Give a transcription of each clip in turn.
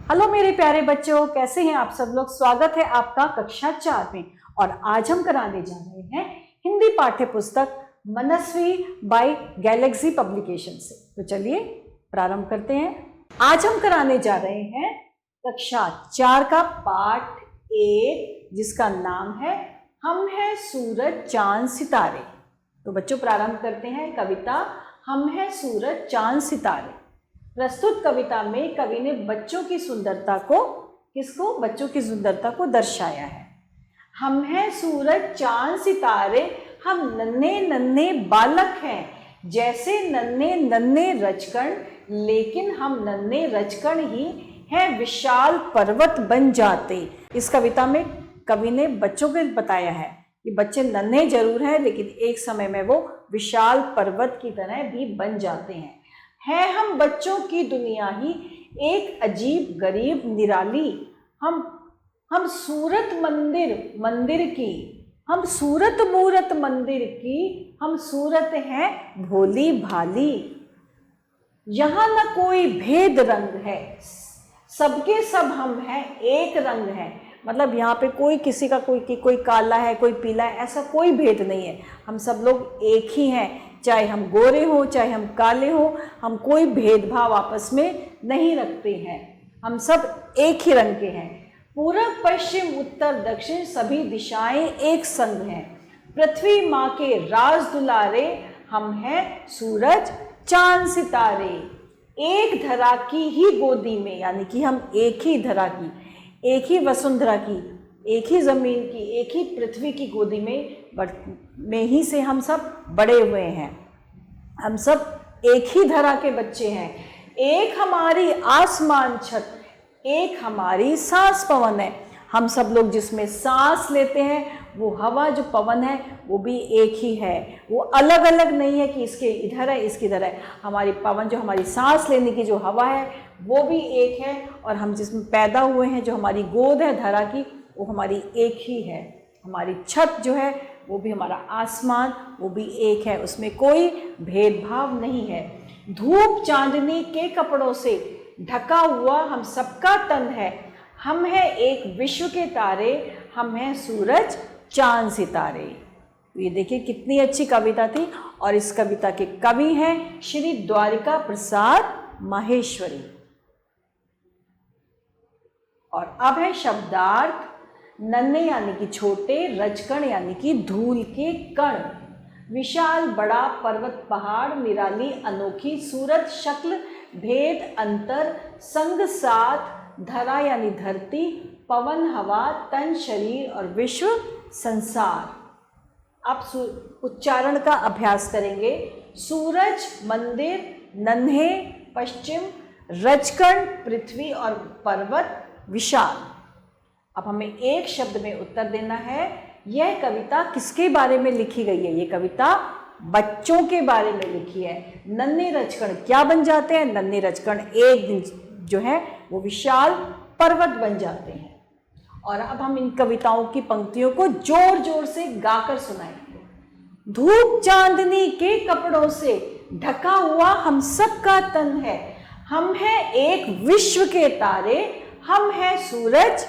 Hello मेरे प्यारे बच्चों, कैसे हैं आप सब लोग। स्वागत है आपका कक्षा 4 में। और आज हम कराने जा रहे हैं हिंदी पाठ्य पुस्तक मनस्वी बाय गैलेक्सी पब्लिकेशन से। तो चलिए प्रारंभ करते हैं। आज हम कराने जा रहे हैं कक्षा 4 का पाठ 1, जिसका नाम है हम हैं सूरज चांद सितारे। तो बच्चों प्रारंभ करते हैं कविता हम हैं सूरज चांद सितारे। प्रस्तुत कविता में कवि ने बच्चों की सुंदरता को बच्चों की सुंदरता को दर्शाया है। हम हैं सूरज चांद सितारे, हम नन्हे नन्हे बालक हैं, जैसे नन्हे नन्हे रजकण, लेकिन हम नन्हे रजकण ही हैं, विशाल पर्वत बन जाते। इस कविता में कवि ने बच्चों को बताया है कि बच्चे नन्हे जरूर हैं, लेकिन एक समय में वो विशाल पर्वत की तरह भी बन जाते हैं। है हम बच्चों की दुनिया ही एक अजीब गरीब निराली, हम सूरत मंदिर की, हम सूरत मूरत मंदिर की, हम सूरत हैं भोली भाली। यहाँ न कोई भेद रंग है, सबके सब हम हैं एक रंग है। मतलब यहाँ पे कोई किसी का कोई काला है, कोई पीला है, ऐसा कोई भेद नहीं है। हम सब लोग एक ही हैं, चाहे हम गोरे हो चाहे हम काले हो, हम कोई भेदभाव आपस में नहीं रखते हैं। हम सब एक ही रंग के हैं। पूरब पश्चिम उत्तर दक्षिण सभी दिशाएं एक संग हैं। पृथ्वी माँ के राज दुलारे, हम हैं सूरज चांद सितारे। एक धरा की ही गोदी में, यानी कि हम एक ही धरा की, एक ही वसुंधरा की, एक ही ज़मीन की, एक ही पृथ्वी की गोदी में ही से हम सब बड़े हुए हैं। हम सब एक ही धरा के बच्चे हैं। एक हमारी आसमान छत, एक हमारी सांस पवन है। हम सब लोग जिसमें सांस लेते हैं, वो हवा जो पवन है वो भी एक ही है। वो अलग अलग नहीं है कि इसके इधर है इसके इधर है। हमारी पवन जो हमारी सांस लेने की जो हवा है वो भी एक है, और हम जिसमें पैदा हुए हैं, जो हमारी गोद है धरा की, वो हमारी एक ही है। हमारी छत जो है वो भी, हमारा आसमान वो भी एक है, उसमें कोई भेदभाव नहीं है। धूप चांदनी के कपड़ों से ढका हुआ हम सबका तन है। हम हैं एक विश्व के तारे, हम हैं सूरज चांद सितारे। तो ये देखिए कितनी अच्छी कविता थी, और इस कविता के कवि हैं श्री द्वारिका प्रसाद माहेश्वरी। और अब है शब्दार्थ। नन्हे यानी कि छोटे, रजकण यानी कि धूल के कण, विशाल बड़ा पर्वत पहाड़, निराली अनोखी सूरत शक्ल, भेद अंतर, संग साथ, धरा यानी धरती, पवन हवा, तन शरीर, और विश्व संसार। अब उच्चारण का अभ्यास करेंगे। सूरज मंदिर, नन्हे पश्चिम, रजकण पृथ्वी, और पर्वत विशाल। अब हमें एक शब्द में उत्तर देना है। यह कविता किसके बारे में लिखी गई है? ये कविता बच्चों के बारे में लिखी है। नन्हे रजकण क्या बन जाते हैं? नन्हे रजकण एक दिन जो है वो विशाल पर्वत बन जाते हैं। और अब हम इन कविताओं की पंक्तियों को जोर जोर से गाकर सुनाएंगे। धूप चांदनी के कपड़ों से ढका हुआ हम सबका तन है। हम हैं एक विश्व के तारे, हम हैं सूरज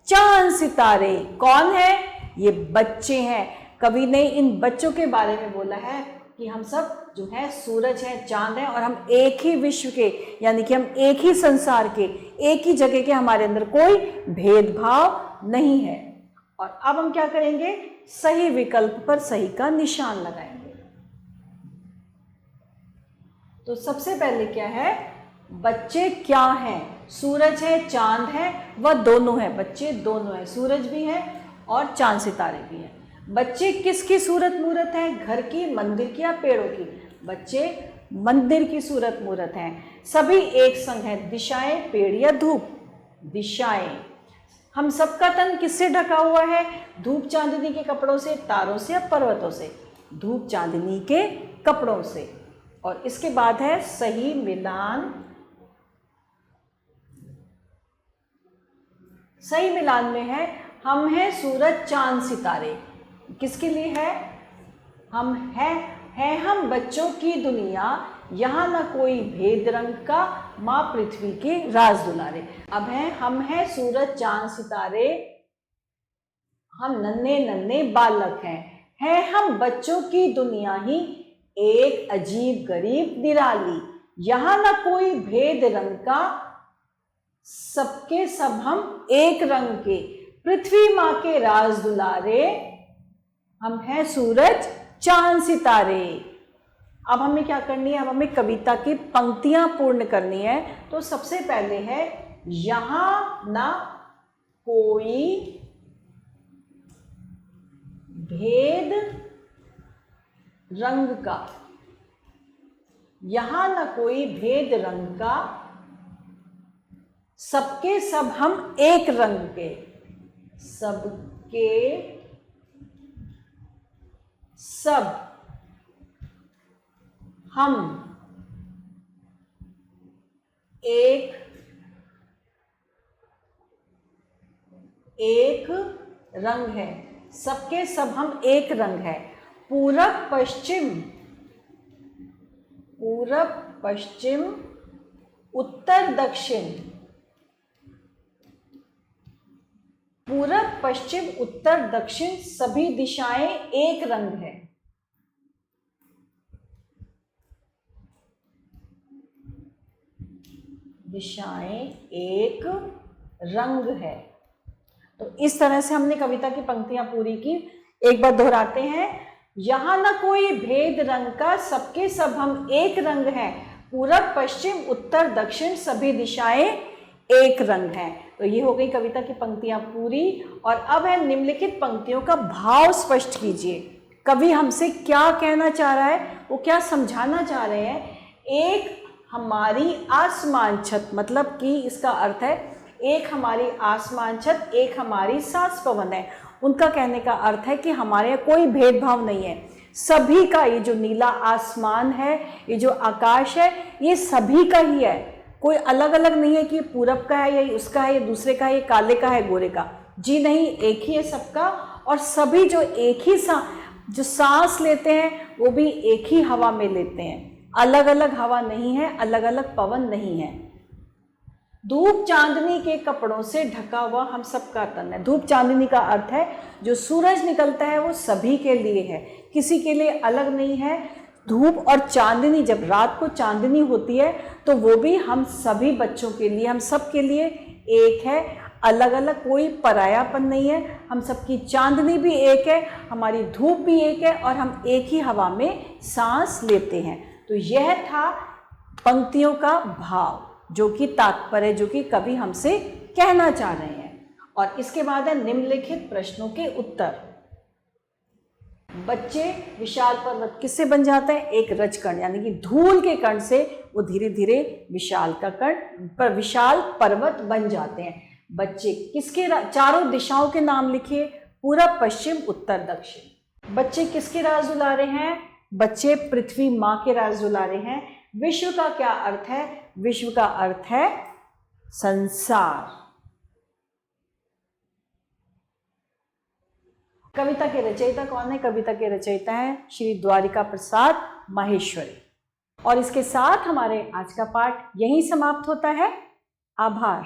चांद सितारे। कौन है? ये बच्चे हैं। कवि ने इन बच्चों के बारे में बोला है कि हम सब जो है सूरज हैं, चांद हैं, और हम एक ही विश्व के, यानी कि हम एक ही संसार के, एक ही जगह के, हमारे अंदर कोई भेदभाव नहीं है। और अब हम क्या करेंगे? सही विकल्प पर सही का निशान लगाएंगे। तो सबसे पहले क्या है? बच्चे क्या हैं? सूरज है, चांद है, वह दोनों है। बच्चे दोनों हैं, सूरज भी है और चांद सितारे भी हैं। बच्चे किसकी सूरत मूरत है? घर की, मंदिर की, या पेड़ों की? बच्चे मंदिर की सूरत मूरत हैं। सभी एक संग हैं। दिशाएं, पेड़ या धूप? दिशाएं। हम सबका तन किससे ढका हुआ है? धूप चांदनी के कपड़ों से, तारों से, या पर्वतों से? धूप चांदनी के कपड़ों से। और इसके बाद है सही मिलान। सही मिलान में है हम हैं सूरज चांद सितारे। किसके लिए है? हम हैं हम बच्चों की दुनिया यहाँ न कोई भेद रंग का, माँ पृथ्वी के राज दुलारे। अब हम हैं सूरज चांद सितारे, हम नन्हे नन्हे बालक हैं हम बच्चों की दुनिया ही, एक अजीब गरीब निराली। यहाँ न कोई भेद रंग का, सबके सब हम एक रंग के, पृथ्वी माँ के राज दुलारे, हम हैं सूरज चांद सितारे। अब हमें क्या करनी है, अब हमें कविता की पंक्तियां पूर्ण करनी है। तो सबसे पहले है यहां ना कोई भेद रंग का, यहां ना कोई भेद रंग का, सबके सब हम एक रंग के, सबके सब हम एक रंग है, सबके सब हम एक रंग है। पूरब पश्चिम उत्तर दक्षिण, पूरब पश्चिम उत्तर दक्षिण सभी दिशाएं एक रंग है। दिशाएं एक रंग है। तो इस तरह से हमने कविता की पंक्तियां पूरी की। एक बार दोहराते हैं, यहां ना कोई भेद रंग का, सबके सब हम एक रंग हैं, पूरब पश्चिम उत्तर दक्षिण सभी दिशाएं एक रंग हैं। तो ये हो गई कविता की पंक्तियां पूरी। और अब है निम्नलिखित पंक्तियों का भाव स्पष्ट कीजिए। कवि हमसे क्या कहना चाह रहा है, वो क्या समझाना चाह रहे हैं। एक हमारी आसमान छत, मतलब कि इसका अर्थ है एक हमारी आसमान छत, एक हमारी सांस पवन है। उनका कहने का अर्थ है कि हमारे यहाँ कोई भेदभाव नहीं है, सभी का, ये जो नीला आसमान है, ये जो आकाश है, ये सभी का ही है। कोई अलग अलग नहीं है कि पूरब का है या उसका है या दूसरे का है, ये काले का है गोरे का, जी नहीं, एक ही है सबका। और सभी जो एक ही जो सांस लेते हैं वो भी एक ही हवा में लेते हैं, अलग अलग हवा नहीं है, अलग अलग पवन नहीं है। धूप चांदनी के कपड़ों से ढका हुआ हम सबका तन है। धूप चांदनी का अर्थ है जो सूरज निकलता है वो सभी के लिए है, किसी के लिए अलग नहीं है। धूप और चांदनी, जब रात को चांदनी होती है तो वो भी हम सभी बच्चों के लिए, हम सब के लिए एक है, अलग अलग कोई परायापन नहीं है। हम सबकी चांदनी भी एक है, हमारी धूप भी एक है और हम एक ही हवा में सांस लेते हैं। तो यह था पंक्तियों का भाव, जो कि तात्पर्य, जो कि कवि हमसे कहना चाह रहे हैं। और इसके बाद है निम्नलिखित प्रश्नों के उत्तर। बच्चे विशाल पर्वत किससे बन जाते हैं, एक रजकण यानी कि धूल के कण से वो धीरे धीरे विशाल का कण पर विशाल पर्वत बन जाते हैं। बच्चे किसके, चारों दिशाओं के नाम लिखिए, पूरब पश्चिम उत्तर दक्षिण। बच्चे किसके राज दुलारे हैं, बच्चे पृथ्वी माँ के राज दुलारे हैं। विश्व का क्या अर्थ है, विश्व का अर्थ है संसार। कविता के रचयिता कौन है, कविता के रचयिता है श्री द्वारिका प्रसाद माहेश्वरी। और इसके साथ हमारे आज का पाठ यहीं समाप्त होता है। आभार।